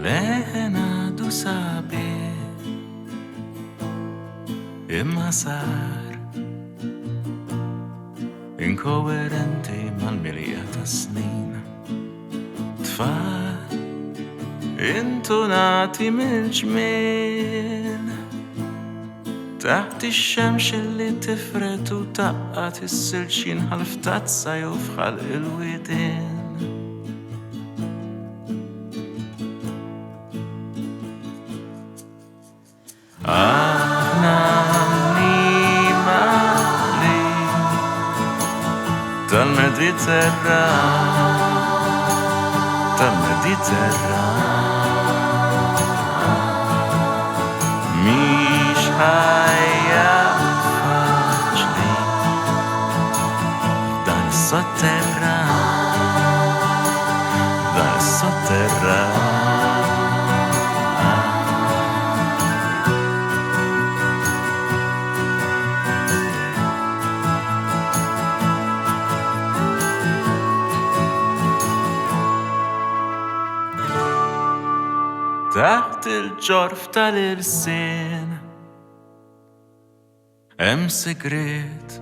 Lehena du sabi imma sar inkoherenti mal-milja ta' snin tfal intonati mill-ġmien taħt ix-xemx li tifret u taqqat is-silġin ħal-ftazza jew fħalq il-widien. Aħna annimali tal-Mediterran mhix ħajja faċli dan is-sotterran taħt il-ġorf tal-irsien hemm sigriet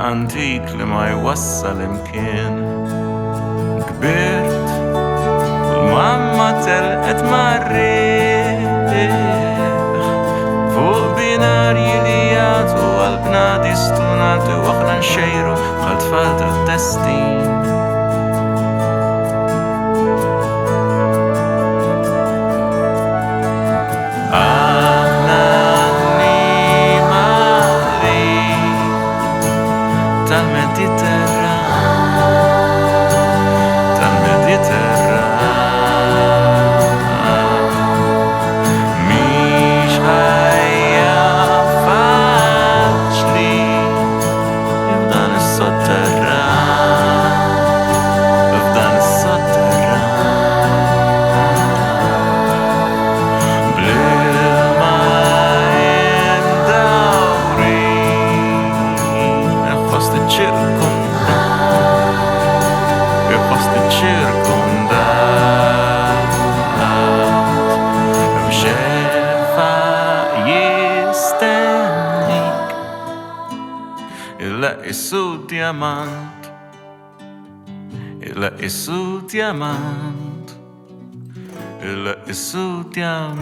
antik li ma jwassal imkien kbirt u l-mamma telqet marriħ fuq binarji li jagħtu għall-bnadi stunati u aħna nxejru bħal-tfal tat-testin. Illa issu diamant